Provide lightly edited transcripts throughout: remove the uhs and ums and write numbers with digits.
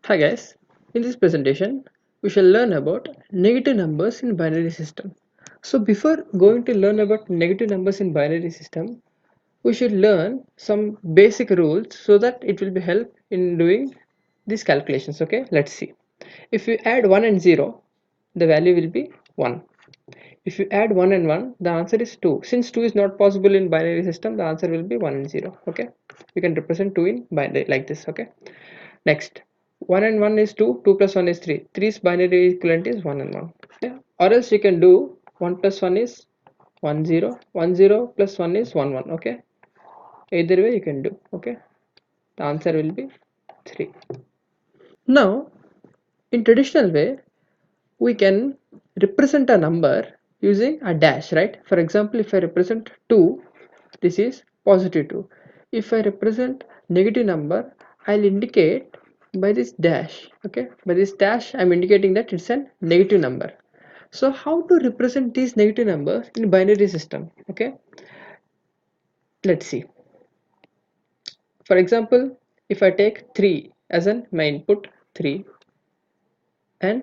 Hi guys, in this presentation we shall learn about negative numbers in binary system. So before going to learn about negative numbers in binary system, we should learn some basic rules so that it will be help in doing these calculations. Okay, let's see. If you add 1 and 0, the value will be 1. If you add 1 and 1, the answer is 2. Since 2 is not possible in binary system, the answer will be 1 and 0. Okay, we can represent 2 in binary like this. Okay, next, 1 and 1 is 2, 2 plus 1 is 3. 3's binary equivalent is 1 and 1. Yeah. Or else you can do 1 plus 1 is 1 0, 1 0 plus 1 is 1 1. Okay. Either way you can do. Okay. The answer will be 3. Now, in traditional way, we can represent a number using a dash, right? For example, if I represent 2, this is positive 2. If I represent negative number, I'll indicate by this dash. Okay, by this dash I'm indicating that it's a negative number. So how to represent these negative numbers in binary system? Okay, let's see. For example, if I take 3 as an my input, 3 and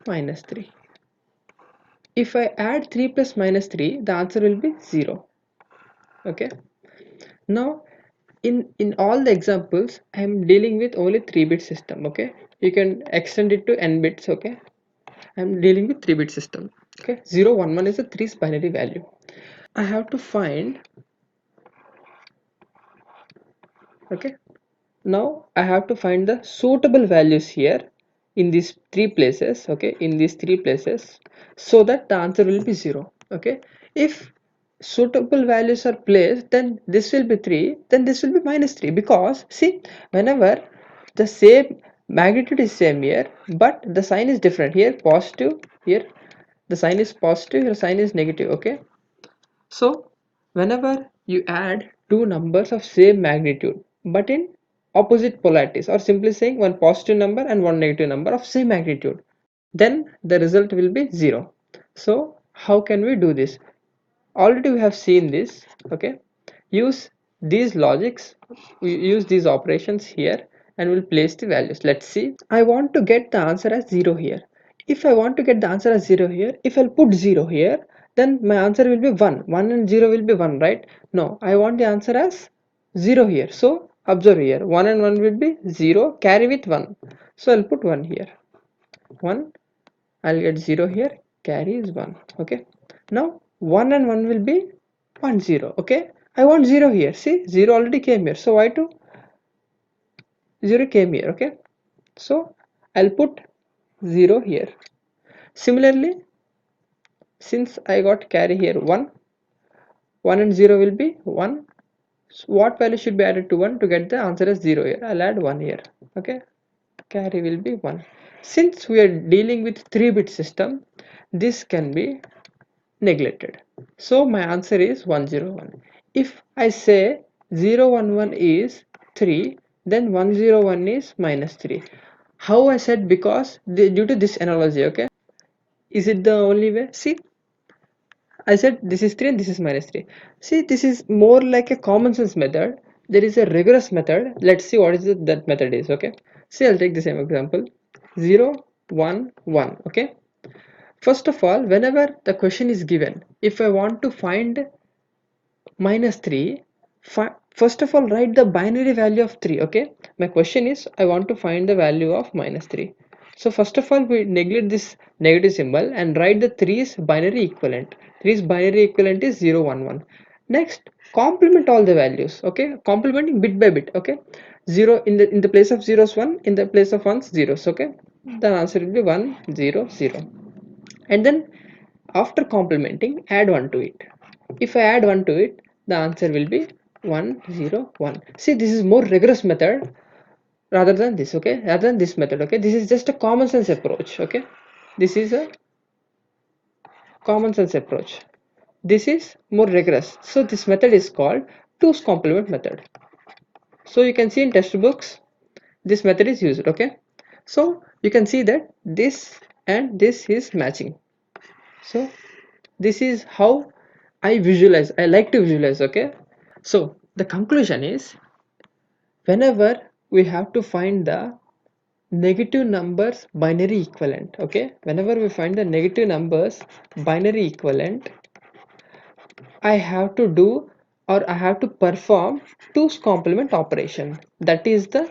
minus 3, if I add 3 plus minus 3, the answer will be 0. Okay, now in all the examples I am dealing with only 3-bit system. Okay, you can extend it to n bits. Okay, I am dealing with 3-bit system. Okay, 0 1 1 is a 3's binary value. I have to find. Okay, now I have to find the suitable values here in these three places. Okay, in these three places, so that the answer will be 0. Okay, if suitable values are placed, then this will be 3, then this will be minus 3, because see, whenever the same magnitude is same here but the sign is different, here positive, here the sign is positive, here sign is negative. Okay, so whenever you add two numbers of same magnitude but in opposite polarities, or simply saying one positive number and one negative number of same magnitude, then the result will be 0. So how can we do this? Already we have seen this. Okay, use these logics, we use these operations here and we'll place the values. Let's see. I want to get the answer as 0 here. If I want to get the answer as 0 here, if I'll put 0 here, then my answer will be 1. 1 and 0 will be 1, right? No, I want the answer as 0 here. So observe here, 1 and 1 will be 0, carry with 1. So I'll put 1 here. 1, I'll get 0 here, carry is 1. Okay, now 1 and 1 will be 1 0. Okay, I want 0 here. See, 0 already came here, so why to 0 came here. Okay, so I'll put 0 here. Similarly, since I got carry here 1, 1 and 0 will be 1. So what value should be added to 1 to get the answer as 0 here? I'll add 1 here. Okay, carry will be 1. Since we are dealing with 3-bit system, this can be neglected. So my answer is 101. If I say 011 is 3, then 101 is minus 3. How I said? Because due to this analogy. Okay, is it the only way? See, I said this is 3 and this is minus 3. See, this is more like a common sense method. There is a rigorous method. Let's see what is that method is. Okay, see, I'll take the same example. 0 1 1. Okay, first of all, whenever the question is given, if I want to find minus 3, first of all write the binary value of 3. Okay, my question is I want to find the value of minus 3. So first of all we neglect this negative symbol and write the 3's binary equivalent. 3's binary equivalent is 0 1 1. Next, complement all the values. Okay, complementing bit by bit. Okay, 0 in the place of zeros 1, in the place of ones zeros. Okay, the answer will be 1 0 0. And then after complementing, add 1 to it. If I add 1 to it, the answer will be 1 0 1. See, this is more rigorous method rather than this. Okay, rather than this method. Okay, this is just a common sense approach. Okay, this is a common sense approach. This is more rigorous. So this method is called 2's complement method. So you can see in textbooks this method is used. Okay, so you can see that this and this is matching. So this is how I visualize. I like to visualize. Okay, so the conclusion is, whenever we have to find the negative numbers binary equivalent. Okay, whenever we find the negative numbers binary equivalent, I have to do, or I have to perform 2's complement operation. That is the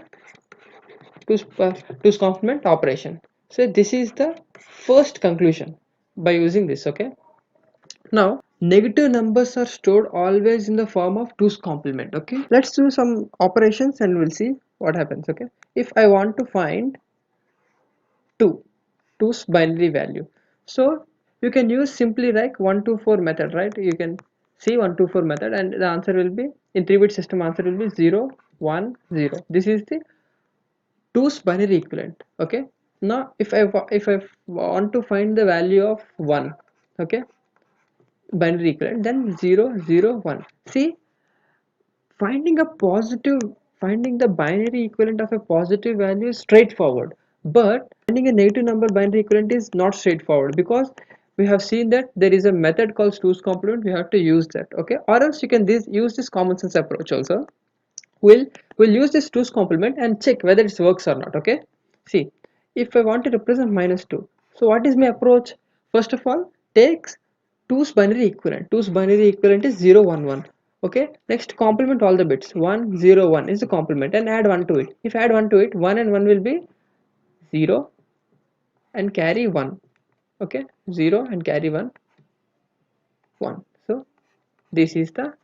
2's complement operation. So this is the first conclusion by using this. Okay, now negative numbers are stored always in the form of 2's complement. Okay, let's do some operations and we'll see what happens. Okay, if I want to find 2, 2's binary value, so you can use simply like 124 method, right? You can see 124 method and the answer will be, in 3-bit system answer will be 0 1 0. This is the 2's binary equivalent. Okay, now if I want to find the value of 1, okay, binary equivalent, then 0 0 1. See, finding a positive, finding the binary equivalent of a positive value is straightforward, but finding a negative number binary equivalent is not straightforward, because we have seen that there is a method called 2's complement. We have to use that. Okay, or else you can use this common sense approach also. We'll use this 2's complement and check whether it works or not. Okay, see, if I want to represent minus 2, so what is my approach? First of all, takes 2's binary equivalent. 2's binary equivalent is 0 1 1. Okay, next complement all the bits. 1 0 1 is the complement and add 1 to it. If I add 1 to it, 1 and 1 will be 0 and carry 1. Okay, 0 and carry 1 1. So this is the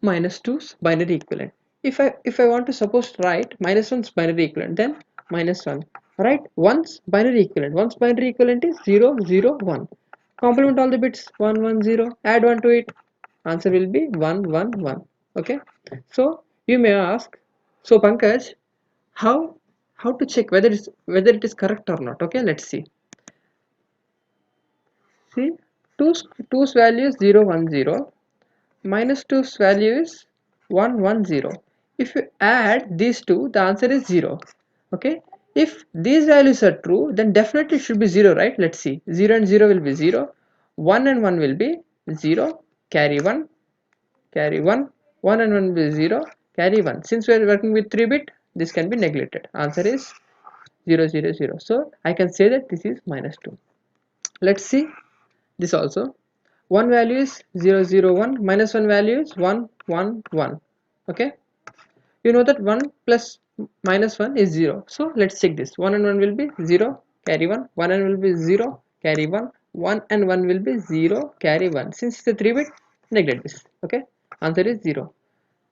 minus 2's binary equivalent. If I want to suppose write minus 1's binary equivalent, then minus 1. Write 1's binary equivalent. 1's binary equivalent is 0 0 1. Complement all the bits, 1 1 0. Add 1 to it. Answer will be 1 1 1. Okay. So you may ask, so Pankaj, how how to check whether it is correct or not? Okay, let's see. See, 2's value is 0 1 0. Minus 2's value is 1 1 0. If you add these two, the answer is 0. Okay, if these values are true, then definitely it should be 0, right? Let's see, 0 and 0 will be 0, 1 and 1 will be 0, carry 1, carry 1, 1 and 1 will be 0, carry 1. Since we are working with 3-bit, this can be neglected. Answer is 0 0 0. So I can say that this is minus 2. Let's see this also. 1 value is 0 0 1, minus 1 value is 1 1 1. Okay, you know that 1 plus minus 1 is 0, so let's check this. 1 and 1 will be 0, carry 1, 1 and will be 0, carry 1, 1 and 1 will be 0, carry 1. Since it's a 3-bit, neglect this. Okay, answer is 0.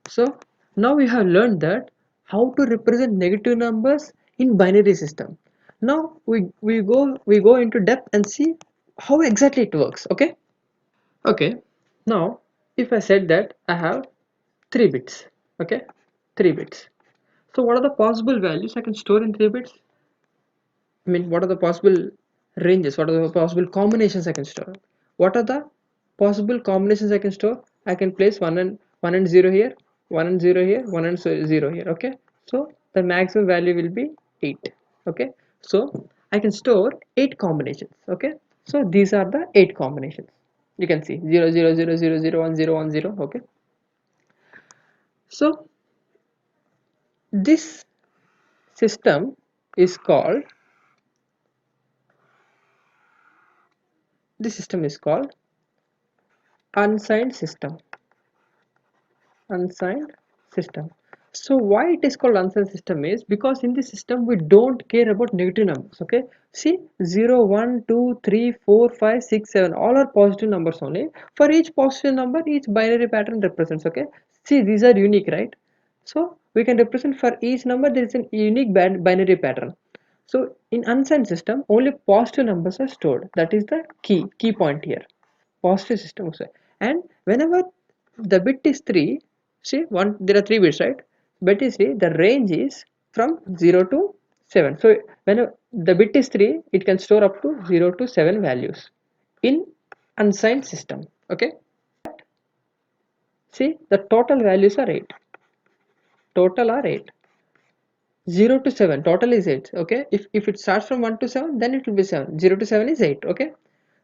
So now we have learned that how to represent negative numbers in binary system. Now we go into depth and see how exactly it works. Okay. Okay, now if I said that I have 3 bits, okay, 3 bits. So what are the possible values I can store in 3 bits? I mean, what are the possible ranges? What are the possible combinations I can store? What are the possible combinations I can store? I can place 1 and 0 here, 1 and 0 here, 1 and 0 here. Okay, so the maximum value will be 8. Okay, so I can store 8 combinations. Okay, so these are the 8 combinations. You can see 0 0 0 0 0 1 0 1 0. Okay, so this system is called, unsigned system. Unsigned system. So why it is called unsigned system is because in this system we don't care about negative numbers. Okay, see, 0 1 2 3 4 5 6 7 all are positive numbers only. For each positive number, each binary pattern represents. Okay, see, these are unique, right? So we can represent for each number there is an unique binary pattern. So in unsigned system only positive numbers are stored. That is the key point here. Positive system also. And whenever the bit is 3, see, one, there are 3 bits, right? Bit is 3, the range is from 0 to 7. So when the bit is 3, it can store up to 0 to 7 values in unsigned system. Okay, see, the total values are 8. Total are 8. 0 to 7 total is 8. Okay, if it starts from 1 to 7, then it will be 7. 0 to 7 is 8. Okay,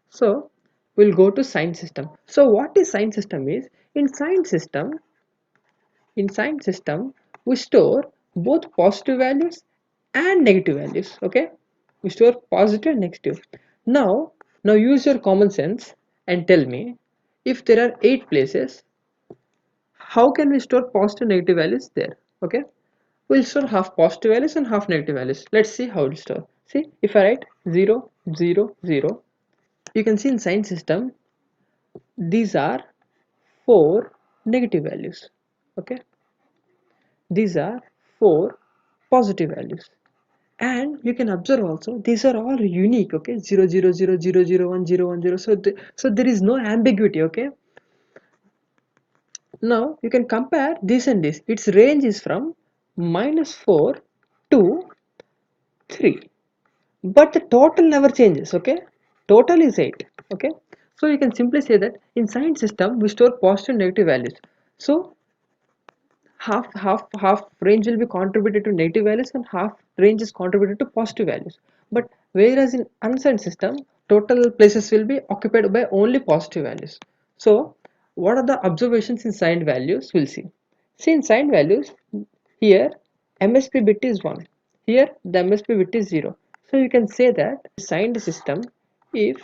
so we'll go to signed system. So what is signed system is, in signed system we store both positive values and negative values. Okay, we store positive and negative. Now now use your common sense and tell me, if there are 8 places, how can we store positive and negative values there? Okay, we'll store half positive values and half negative values. Let's see how we'll store. See, if I write 0 0 0, you can see in sign system these are 4 negative values. Okay, these are 4 positive values, and you can observe also these are all unique. Okay, 0 0 0 0 0 1 0 1 0, so there is no ambiguity. Okay, now you can compare this and this. Its range is from -4 to 3, but the total never changes. Okay, total is 8. Okay, so you can simply say that in sign system we store positive and negative values. So half range will be contributed to negative values and half range is contributed to positive values. But whereas in unsigned system, total places will be occupied by only positive values. So what are the observations in signed values? We'll see. See, in signed values, here MSP bit is 1, here the MSP bit is 0. So you can say that signed system, if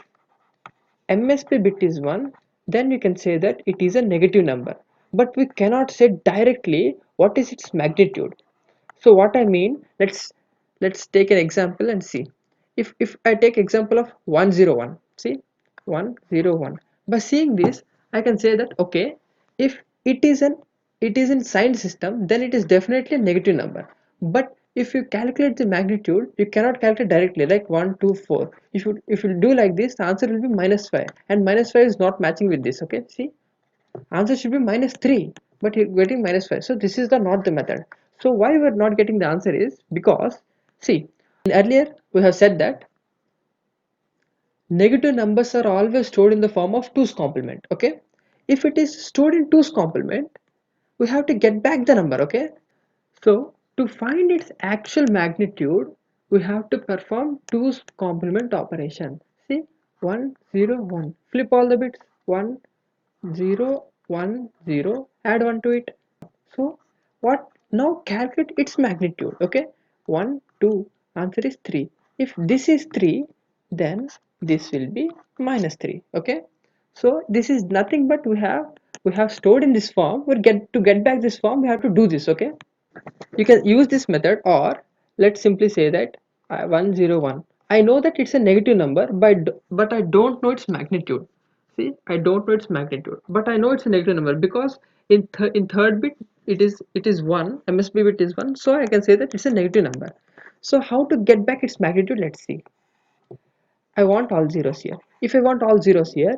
MSP bit is 1, then we can say that it is a negative number, but we cannot say directly what is its magnitude. So what I mean, let's take an example and see. If I take example of 101, see, 101, by seeing this I can say that okay, if it is in signed system, then it is definitely a negative number. But if you calculate the magnitude, you cannot calculate directly like 1 2 4. If you do like this, the answer will be -5, and -5 is not matching with this. Okay, see, answer should be -3, but you're getting -5. So this is the not the method. So why we're not getting the answer is because, see, in earlier we have said that negative numbers are always stored in the form of 2's complement. Okay, if it is stored in 2's complement, we have to get back the number. Okay, so to find its actual magnitude, we have to perform 2's complement operation. See, 1 0 1, flip all the bits, 1 0 1 0, add 1 to it. So what, now calculate its magnitude. Okay, 1 2, answer is 3. If this is 3, then this will be -3. Okay, so this is nothing but we have stored in this form. We get back this form, we have to do this. Okay, you can use this method, or let's simply say that 101, I know that it's a negative number, but I don't know its magnitude. See, I don't know its magnitude, but I know it's a negative number because in third bit it is 1, MSB bit is 1, so I can say that it's a negative number. So how to get back its magnitude? Let's see. I want all zeros here. If I want all zeros here,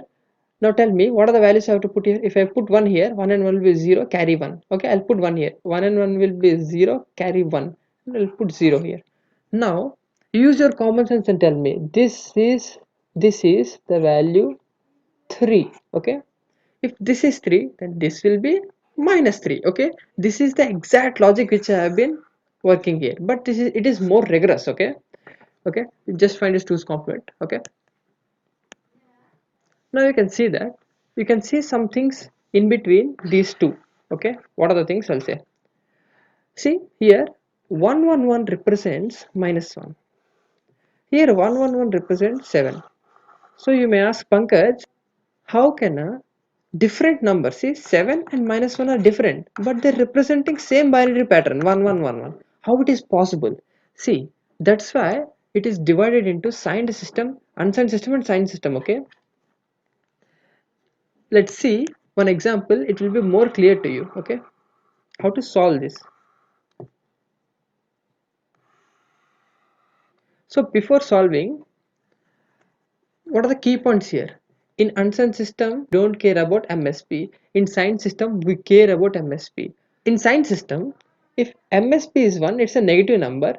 now tell me what are the values I have to put here. If I put 1 here, 1 and 1 will be 0, carry 1. Okay, I'll put 1 here. 1 and 1 will be 0, carry 1. And I'll put 0 here. Now use your common sense and tell me this is the value 3. Okay, if this is 3, then this will be -3. Okay, this is the exact logic which I have been working here, but it is more rigorous. Okay, okay, just find its 2's complement. Okay, now you can see that you can see some things in between these two. Okay, what are the things? I'll say, see here 111 represents -1, here 111 represents 7. So you may ask, Pankaj, how can a different number, see 7 and -1 are different, but they're representing same binary pattern 1111, how it is possible? See, that's why it is divided into signed system, unsigned system and signed system. Okay, let's see one example, it will be more clear to you. Okay, how to solve this. So before solving, what are the key points here? In unsigned system don't care about MSP, in signed system we care about MSP. In signed system, if MSP is 1, it's a negative number.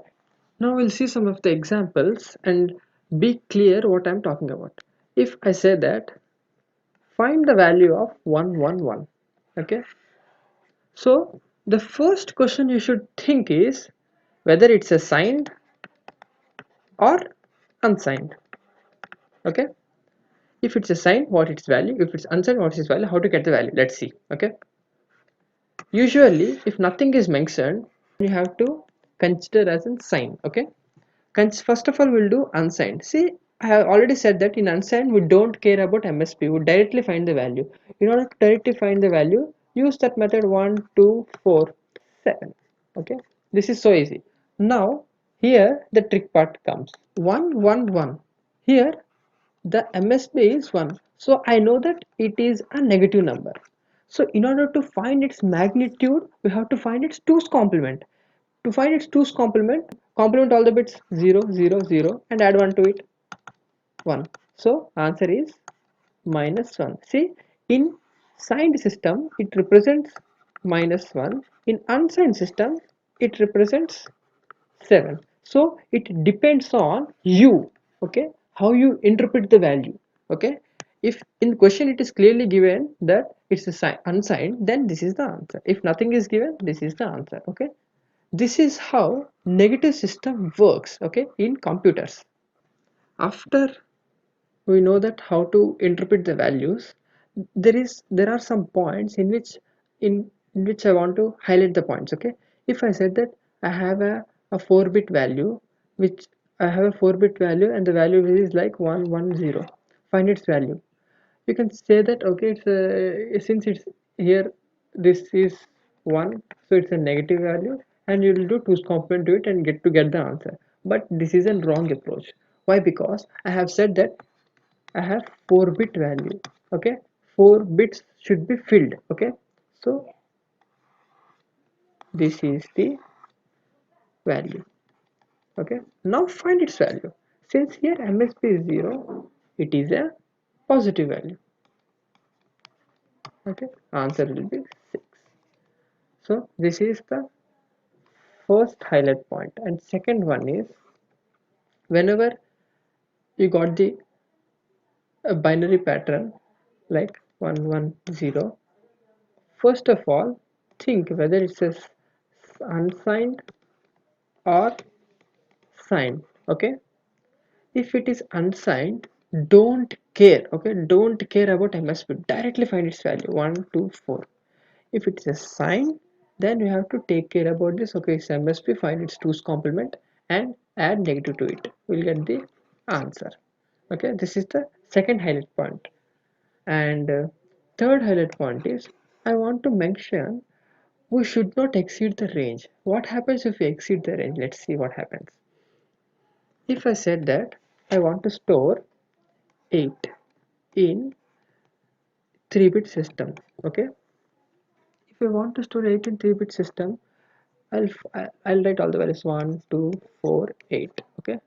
Now we'll see some of the examples and be clear what I'm talking about. If I say that find the value of 111, okay, so the first question you should think is whether it's a signed or unsigned. Okay, if it's a signed, what its value, if it's unsigned, what is its value, how to get the value. Let's see. Okay, usually if nothing is mentioned, you have to consider as in sign. Okay, first of all we'll do unsigned. See, I have already said that in unsigned we don't care about MSP, we directly find the value. In order to directly find the value, use that method 1 2 4 7. Okay, this is so easy. Now here the trick part comes. 1 1 1, here the MSB is 1, so I know that it is a negative number. So in order to find its magnitude, we have to find its 2's complement. To find its 2's complement all the bits 0 0 0 and add 1 to it, 1. So answer is minus 1. See, in signed system it represents minus 1, in unsigned system it represents 7. So it depends on you, okay, how you interpret the value. Okay, if in question it is clearly given that it's a unsigned, then this is the answer. If nothing is given, this is the answer. Okay, this is how negative system works, okay, in computers. After we know that how to interpret the values, there are some points in which I want to highlight the points. Okay, if I said that I have a 4-bit value, which I have a 4-bit value and the value is like 110, find its value. You can say that okay, it's since it's here, this is 1, so it's a negative value, and you will do 2's complement to it and get the answer. But this is a wrong approach. Why? Because I have said that I have 4-bit value. Okay, 4 bits should be filled. Okay, so this is the value. Okay, now find its value. Since here MSP is 0, it is a positive value. Okay, answer will be 6. So this is the first highlight point. And second one is, whenever you got the binary pattern like 110, first of all think whether it's a unsigned or signed. Okay, if it is unsigned, don't care. Okay, don't care about MSP, directly find its value 1 2 4. If it's a sign, then you have to take care about this. Okay, it's MSP, find its 2's complement and add negative to it, we'll get the answer. Okay, this is the second highlight point. And third highlight point is, I want to mention we should not exceed the range. What happens if we exceed the range? Let's see what happens. If I said that I want to store 8 in 3-bit system. Okay, if I want to store 8 in 3-bit system, I'll write all the values 1 2 4 8. Okay,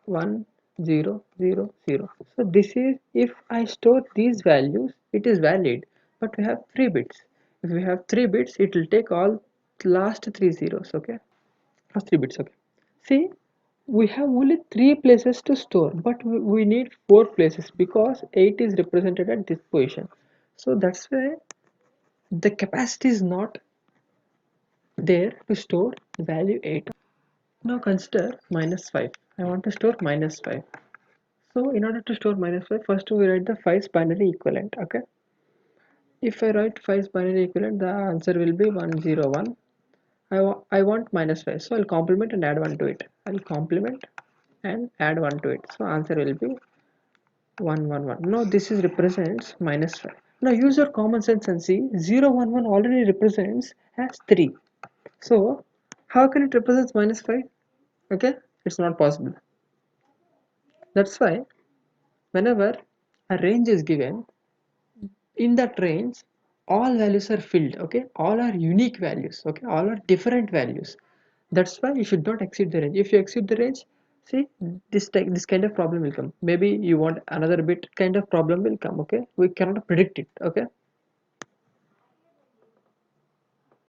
1 0 0 0. So this is, if I store these values, it is valid. But we have 3 bits. If we have 3 bits, it will take all last 3 zeros. Okay, last 3 bits. Okay, see, we have only 3 places to store, but we need 4 places because 8 is represented at this position. So that's why the capacity is not there to store value 8. Now consider minus 5. I want to store minus 5. So in order to store minus 5, first we write the 5's binary equivalent. Okay, if I write 5's binary equivalent, the answer will be 101. I want minus 5, so I'll complement and add 1 to it. I'll complement and add 1 to it, so answer will be 111. Now this is represents minus 5. Now use your common sense and see, 011 already represents as 3. So how can it represent minus 5? Okay, it's not possible. That's why whenever a range is given, in that range all values are filled. Okay, all are unique values. Okay, all are different values. That's why you should not exceed the range. If you exceed the range, see, this kind of problem will come. Maybe you want another bit kind of problem will come. Okay, we cannot predict it. Okay,